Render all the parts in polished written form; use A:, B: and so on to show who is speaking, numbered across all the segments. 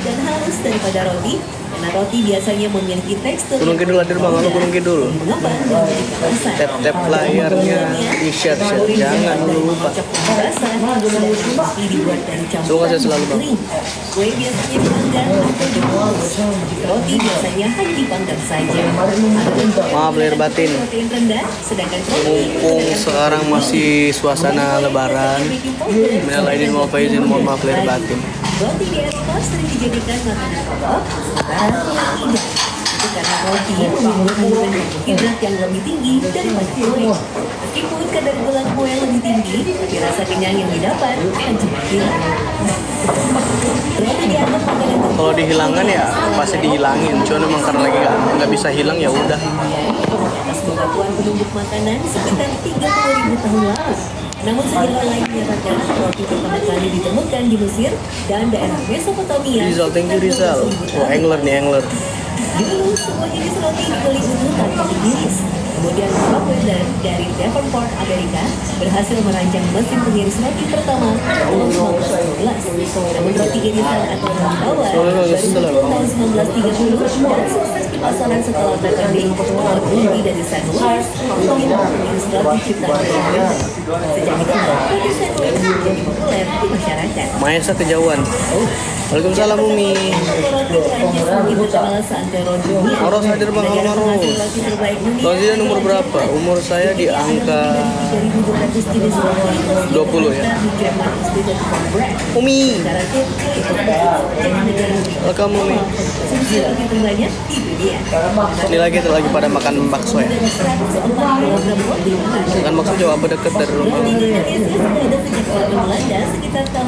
A: dan halus daripada roti, karena roti biasanya memiliki tekstur
B: Gunung Kidul hadir bang, halo Gunung Kidul.
A: mengembang dan memberikan rasa.
B: Tap layarnya di share, jangan lupa.
A: Dibuat dari campuran
B: Semoga saya selalu, Bang.
A: kering. Kue biasanya dipanggang atau dikukus. Roti biasanya hanya dipanggang saja.
B: Maaf lahir batin.
A: Protein rendah, sedangkan
B: Mumpung sekarang masih suasana lebaran, minal aidin wal faizin, mohon maaf lahir batin.
A: Roti di Eropa sering dijadikan makanan pokok, sementara yang tidak. Itu karena roti memiliki kandungan hidrat yang lebih tinggi daripada kue. Meskipun kadar gula kue lebih tinggi, tapi rasa kenyang yang didapat akan cepat hilang. Roti dianggap makanan
B: Kalau dihilangkan ya pasti dihilangin, cuma memang karena lagi nggak bisa hilang ya udah.
A: atas bebatuan penumbuk makanan sekitar 30.000 tahun lalu. Namun sejarah lain menyatakan roti pertama kali ditemukan di Mesir dan daerah Mesopotamia.
B: Rizal, thank you Rizal. Oh angler nih angler.
A: Dulu semua jenis roti dibeli utuh tanpa diiris. Kemudian Bob Wendler dari Davenport, Amerika berhasil merancang mesin pengiris roti pertama pada tahun 1912. Namun roti irisan atau roti tawar baru muncul tahun 1930 dan sukses di pasaran setelah Peppermint membuat roti dari St. Louis menjadi pengiris roti ciptaan Wendler. Sejak itu, roti St. Louis menjadi populer di masyarakat.
B: Maesa kejauhan. Waalaikumsalam Umi.
A: Roti Prancis lebih terkenal seantero dunia.
B: Maros hadir bang, halo Maros.
A: Roti terbaik dunia.
B: Bang Zidan umur berapa? Umur saya di angka 20 ya. Umi. Welcome Umi. Ini lagi pada makan bakso ya. Makan bakso jauh apa deket dari rumah?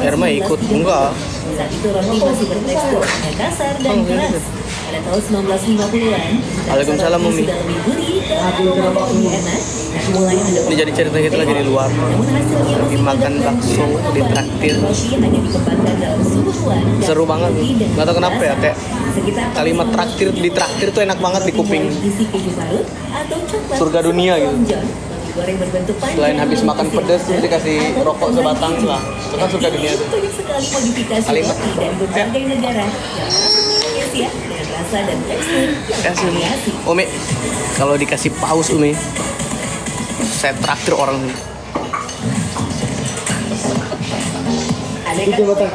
B: Irma ikut enggak?
A: Saat itu roti masih bertekstur yang kasar dan keras. Pada tahun 1950-an,
B: Waalaikumsalam Umi.
A: sudah lebih gurih dan aromanya lebih enak. Dan mulai ada
B: Ini jadi cerita kita lagi di luar.
A: namun hasilnya
B: Lagi makan bakso di traktir.
A: roti hanya dikembangkan dalam suhu ruang dan
B: Seru banget.
A: dan
B: Nggak tahu kenapa ya kayak
A: sekitar
B: kalimat traktir di traktir tuh enak banget di kuping.
A: isi keju parut atau coklat
B: Surga dunia gitu.
A: lonjong, roti goreng berbentuk panjang
B: Selain habis makan
A: berisi
B: pedas terus dikasih
A: atau
B: rokok sebatang lah. Itu kan surga dunia tuh.
A: banyak sekali modifikasi
B: Kalimat.
A: roti dari berbagai negara yang Indonesia dengan rasa dan tekstur yang
B: Kasih Umi.
A: bervariasi.
B: Umi, kalau dikasih paus Umi, saya traktir orang ini.
A: Aneka kue modern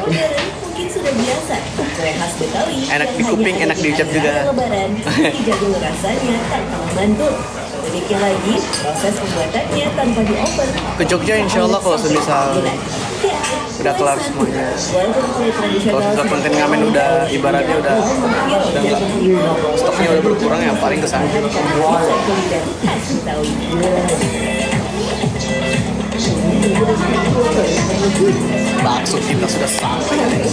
A: mungkin sudah biasa. Kue khas Betawi
B: Enak
A: yang
B: di kuping,
A: hanya
B: enak
A: ada
B: diucap
A: hari
B: juga.
A: raya Lebaran, meski jadul rasanya tak kalah mantul. Uniknya lagi, proses pembuatannya tanpa di oven.
B: Ke Jogja insya Allah kalau semisal udah kelar semuanya. Kalau semisal konten ngamen udah ibaratnya udah enggak, stoknya udah berkurang ya paling kesana. Bakso kita sudah sampai.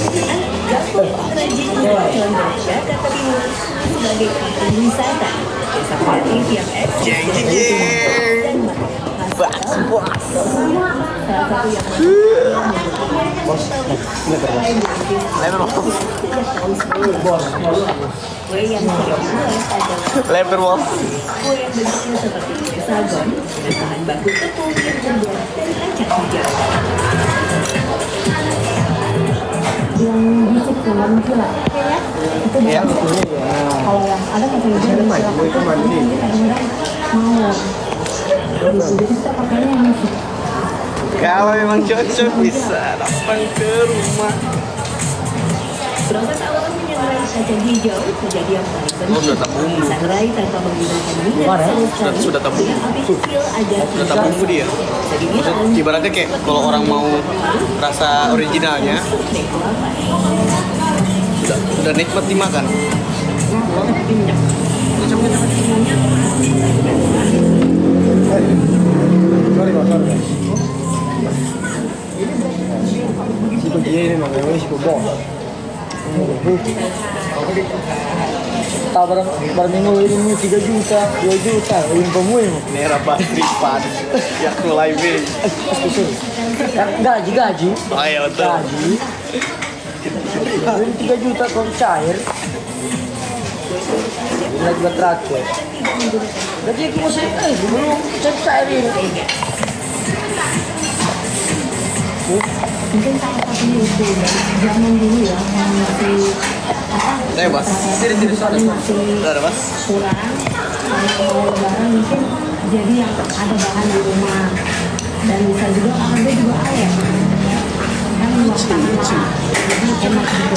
A: Sebagai kampung wisata, desa kreatif yang eksis
B: Jeng jeng jeng.
A: dan makanan khas
B: Bakso bos.
A: salah satu yang
B: Lebar bos.
A: kue yang sering dibuat adalah
B: Lebar bos.
A: kue yang bentuknya seperti kue sagon dengan bahan baku tepung yang terbuat dari kacang hijau. Yang bisik dengan gula, itu
B: Ya.
A: kalau yang ada kacang hijau dan kadang-kadang mau jadi kita pakainya yang bisik.
B: Kalau memang cocok bisa datang ke rumah.
A: Proses awal menyangrai kacang hijau menjadi yang paling penting.
B: Oh, sudah tak bumbu.
A: Sangrai tanpa menggunakan minyak sama sekali.
B: Sudah tak bumbu.
A: Dengan api kecil agar
B: Udah tak bumbu dia. Maksud ibaratnya kayak kalau orang mau rasa originalnya udah nikmat dimakan.
C: Barang minggu ini 3 juta, 2 juta, ini pemui.
B: Merah Patripan, ya kulai be.
C: Gaji.
B: Ayo betul.
C: Gaji. Ini 3 juta kalau cair. Lagi buat terakhir. Gaji aku masih belum cair ini.
A: mungkin salah satunya itu dari zaman dulu ya yang masih
B: Saya bos.
A: masih
B: Udah bos.
A: kurang, kalau mau lebaran mungkin jadi yang ada bahan di rumah dan bisa juga karena dia juga ayam kan luapan jadi enak gitu.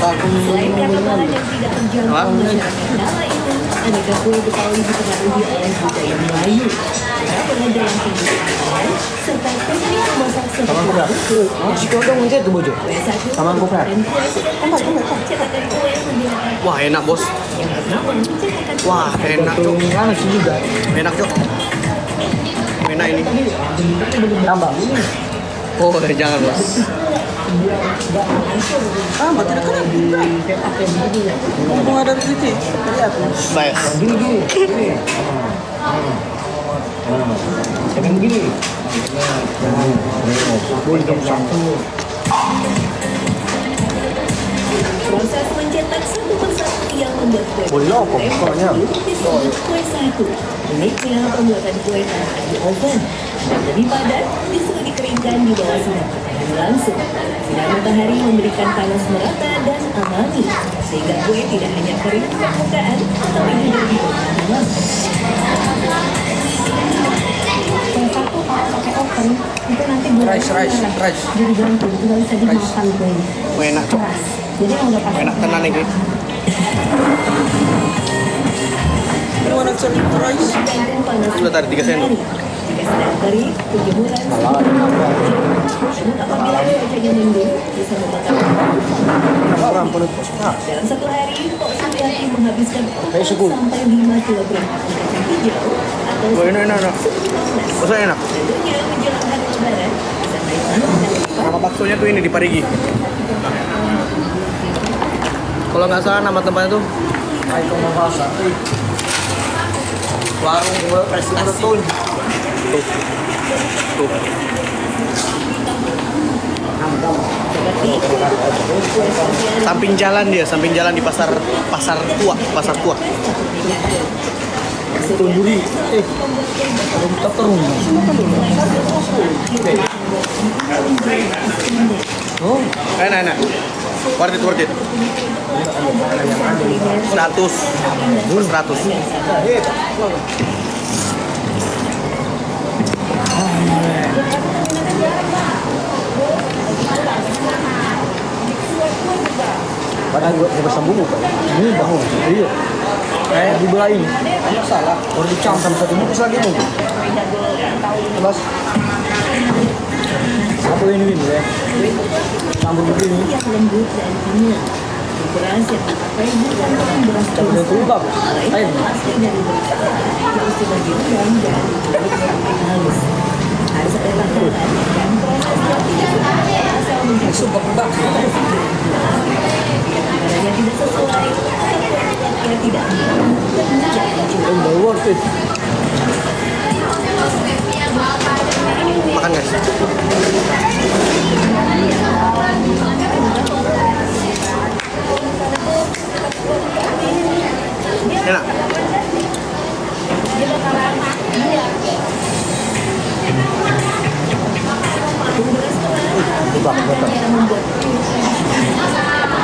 A: Selain kata bahan yang tidak terjangkau masyarakat kala itu, aneka kue Betawi dipengaruhi oleh budaya Melayu, cara pengajar yang tinggi pengetahuan, serta teknik memasak seperti
C: Si kodong itu bojo.
A: kue satu
C: Sama aku, Fred.
A: dan kue sederhana, cetakan kue yang menggunakan
B: Wah enak bos.
A: yang bernama cetakan kue.
B: Wah enak cok.
C: Kan sih juga.
B: Enak cok. Enak ini.
C: Tambah.
B: Oh jangan bos.
C: Tambah tidak kena. Mumpung ada di sini. Lihat.
B: Saya.
C: Gini. Jangan begini. Boleh dong satu.
A: Proses mencetak satu persatu yang membuat kue
C: Bolong, pokoknya.
A: disebut kue satu. Uniknya pembuatan kue tanpa di oven dan lebih padat disuruh dikeringkan di bawah sinar matahari langsung. Sinar matahari memberikan panas merata dan alami sehingga kue tidak hanya kering di permukaan tetapi juga di dalam. Kue satu kalau pakai oven itu nanti
C: Rice.
A: jadi gantung, tidak bisa dimakan kuenya.
B: Wah enak cok.
A: Keras. Jadi yang udah pasti
B: Enak tenan ini.
C: Mana rice?
A: gantung panas
B: Udah tadi 3 sendok.
A: jika sedang kering, penjemuran namun apabila cuacanya mendung bisa memakan
C: Orang perut kosnya.
A: dalam satu hari Pok Suryati menghabiskan 4
C: Kayak sekul.
A: sampai 5 kilogram kacang hijau atau
B: Wah enak.
A: 10
B: Masa enak.
A: tentunya menjelang hari lebaran bisa naik panas dan lipat.
B: Nama baksonya tuh ini di Parigi. Kalau nggak salah nama tempatnya tuh
C: Ayo mau masak.
B: warung prestasi. Tuh.
A: Seperti itu, kue Suryati
B: Samping jalan di pasar tua.
C: Tunduri. Belum terung. Oh,
B: Enak. Worth it. 100.
C: padahal gue bersambung bukan? Ini bangun. Iya. Kayak dibelain. Salah. Baru dicampur satu bungkus lagi mau. Terus. Satu ini ya. Campur begini.
A: yang lembut dan kenyal. Beras yang dipakai bukan beras
C: Campur dengan bab.
A: melainkan asli dari beras yang sudah direndam dan diaduk sampai halus. Harus ada takaran dan proses yang tidak semuanya asal menjadi
C: Sumpah bab.
A: takarannya tidak sesuai atau yang tidak tidak muncul.
C: Udah worth it.
B: Makan guys. Enak.
A: yang membuat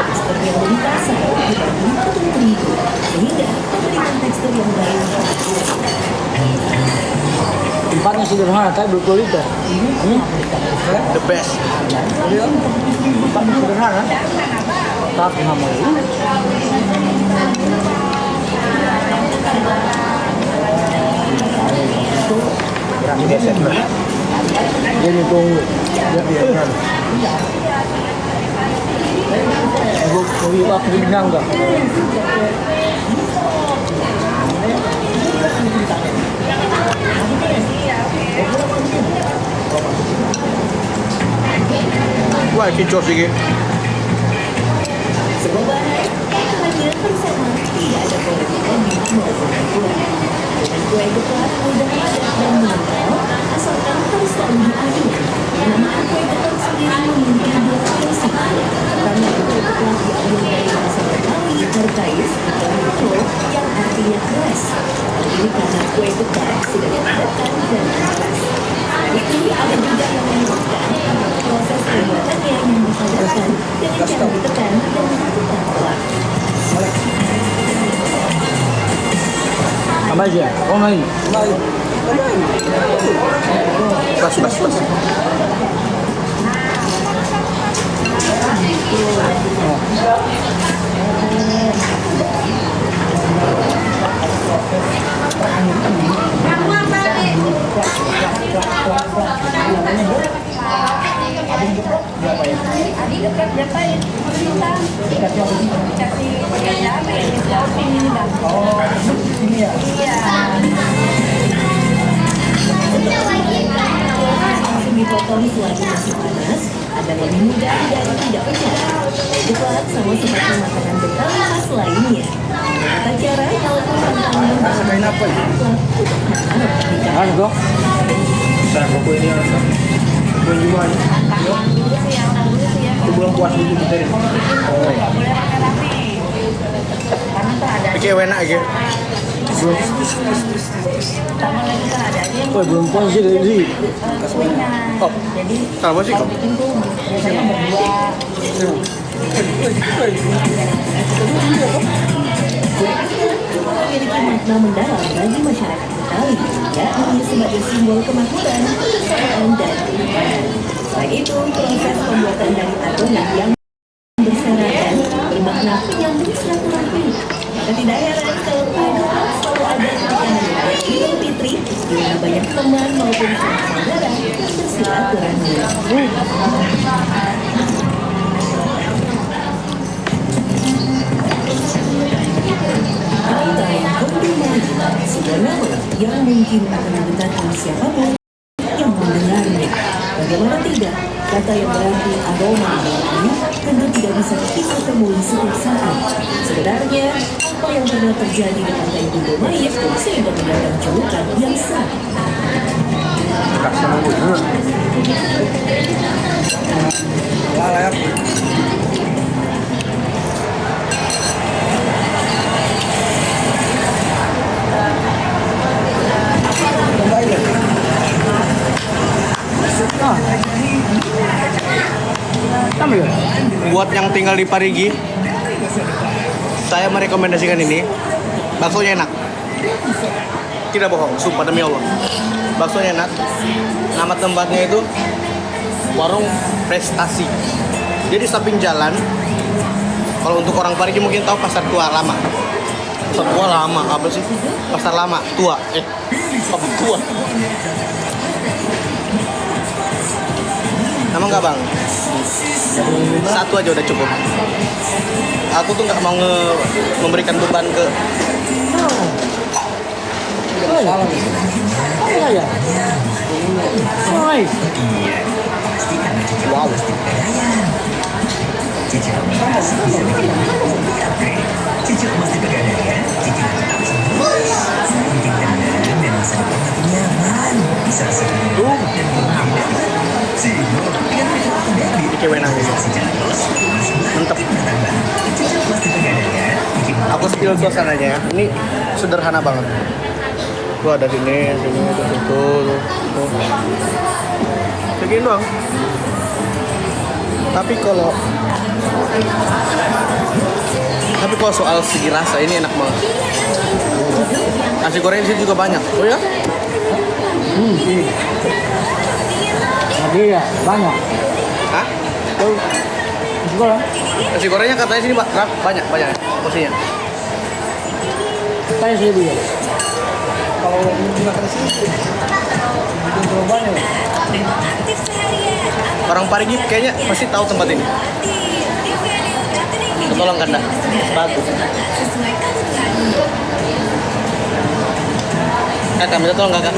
A: tekstur yang lebih kasar dibanding tepung terigu sehingga memberikan tekstur yang lain.
C: Tempatnya sederhana, tapi berkualitas.
B: The best.
C: Tempatnya sederhana. Tapi namanya. Jadi tunggu. Gue waktu di Nangga.
B: Wah, kicau sih.
A: Semua bahan hanya bersama, tidak ada perbedaan di maupun kue. Dengan kue geplak mudah padat dan mengental, asalkan harus selalu diaduk. Penamaan kue geplak sendiri memiliki dua versi. Pertama, kue geplak diambil dari bahasa Betawi berkais dan betul yang artinya keras. Ini karena kue geplak sudah dipadatkan dan keras. Itu ada juga yang menyebutkan proses pembuatannya yang dipadatkan dengan
C: aja. Oh lain.
B: Pas.
D: Adi dekat berapa ya? Dekat cari kerja apa ya? Ini bang. Oh, ini ya? Iya.
A: Langsung dipotong selagi masih panas agar lebih mudah dan tidak pecah. Depan sama seperti makanan betawi khas lainnya. Tata cara walaupun tantangan
C: Masakin apa ya? Kan dok. Sekarang buku ini harus bulan juga nih.
D: Tangan dulu sih yang
C: Itu bulan puasa itu kita ini. Oh.
D: nggak boleh rame-rame. Karena tuh ada
B: Oke, enak aja.
D: tangan lagi kan ada aja yang
C: Oh, belum puasa sih dari.
D: kuenya.
B: Oh,
D: Jadi
B: sama sih kok.
D: bikin tuh biasanya berdua.
A: memiliki makna mendalam bagi masyarakat Betawi, yakni sebagai simbol kemakmuran, kebersamaan, dan keberkahan. Selain itu, proses pembuatan dari adonan yang berserakan bermakna penyambung silaturahmi. Maka tidak heran kalau adonan selalu ada ketika hari raya Idul Fitri, di mana banyak teman maupun saudara yang bersilaturahmi. Kata Kondumani, sebuah nama yang mungkin akan menggetarkan siapapun yang mendengarnya. Bagaimana tidak, kata yang berarti aroma ini tentu tidak bisa kita temui setiap saat. Sebenarnya, apa yang pernah terjadi di pantai Gondomaya sehingga mendapat julukan yang sah.
C: Layak.
B: Buat yang tinggal di Parigi, saya merekomendasikan ini. Baksonya enak. Tidak bohong, sumpah demi Allah. Baksonya enak. Nama tempatnya itu Warung Prestasi. Jadi samping jalan. Kalau untuk orang Parigi mungkin tahu Pasar Tua Lama. Pasar Tua Lama apa sih? Pasar Lama Tua. Apa Tua? Nama nggak bang? Satu aja udah cukup. Aku tuh nggak mau memberikan beban ke.
C: Salah. Apa ya? Hai. Wow.
B: Iki enak. Mantep. Aku spill suasananya. Ini sederhana banget. Gua ada sini, situ. Segini doang. Tapi kalau soal segi rasa ini enak banget. Nasi goreng di sini juga banyak. Oh ya?
C: Ada ya, banyak.
B: Hah?
C: Tuh. Juga lah.
B: Nasi gorengnya katanya sini banyak porsinya.
C: Saya sih dia. Kalau makan di sini, bikin banyak.
B: Orang Parigi kayaknya pasti tahu tempat ini. Tolong Kanda. Bagus. Kakak, minta tolong kakak.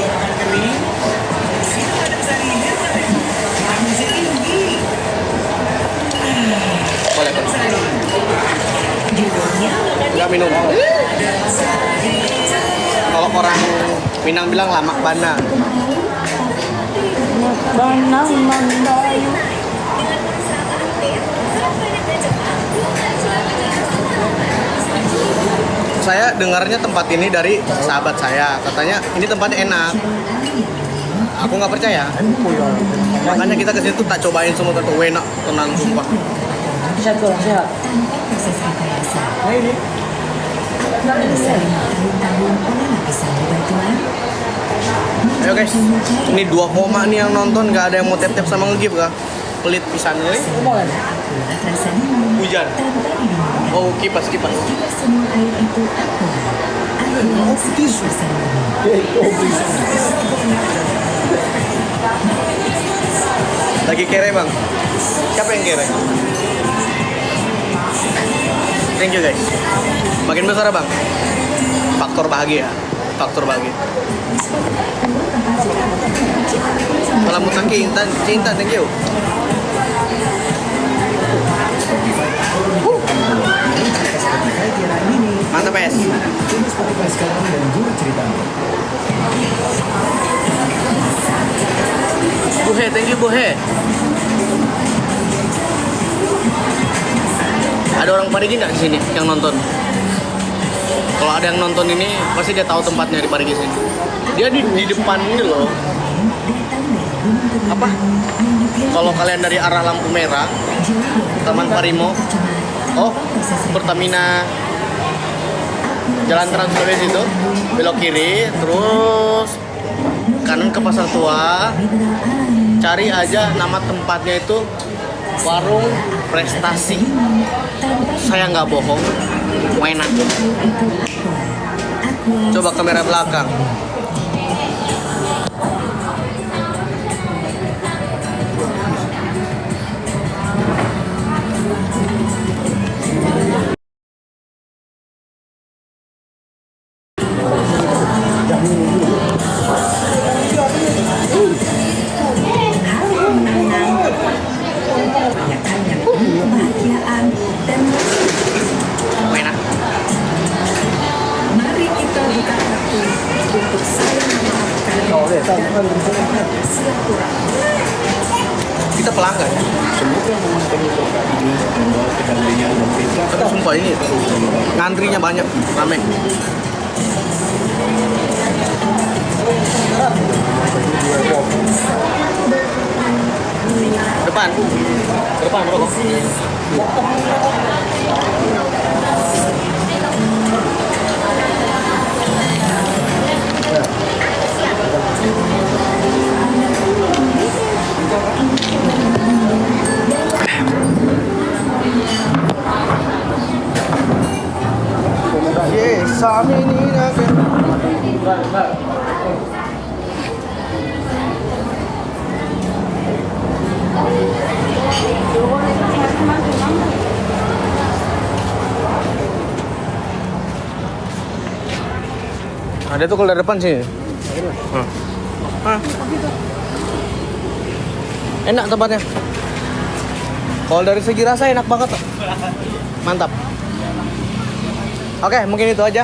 B: Boleh, boleh. Enggak minum. Kalau orang Minang bilang lamak bana.
C: Banang mandai.
B: Saya dengarnya tempat ini dari sahabat saya. Katanya ini tempatnya enak. Aku nggak percaya. Makanya kita kesini tuh tak cobain semua tentu enak, tenang sumpah.
C: Sehat kok, sehat. Nah ini.
A: Bersaing tahun-tahun pengalaman Pisang bebatuan.
B: Ayo guys, ini 2 koma nih yang nonton, nggak ada yang mau tap-tap sama nge-gift kah? Pelit pisangnya.
A: Kuat rasa minum
B: Hujan.
A: tanpa diminum.
B: Oh, kipas.
A: Jika semua air itu aqua, air yang tisu bersama.
B: Lagi kere bang. Siapa yang kere? Thank you guys. Makin besar bang. Faktor bahagia. Salamat sa cinta, thank you. Mantap es. Buhe, thank you Buhe. Ada orang Parigi nggak di sini yang nonton? Kalau ada yang nonton ini, pasti dia tahu tempatnya di Parigi sini. Dia di depan ini loh. Apa? Kalau kalian dari arah lampu merah, Taman Parimo, oh Pertamina, Jalan Trans Sulawesi itu, belok kiri, terus kanan ke Pasar Tua. Cari aja nama tempatnya itu Warung Prestasi. Saya nggak bohong, enak. Coba kamera belakang.
A: Kebahagiaan dan
B: Enak.
A: mari kita buka hati untuk saling memaafkan silaturahmi.
B: Kita pelanggan. Tapi sumpah ini ngantrinya banyak, rame. Depan rokok. Yes, amin ini. Ada tuh kalau dari depan sih. Enak tempatnya. Kalau dari segi rasa enak banget. Mantap. Oke, mungkin itu aja.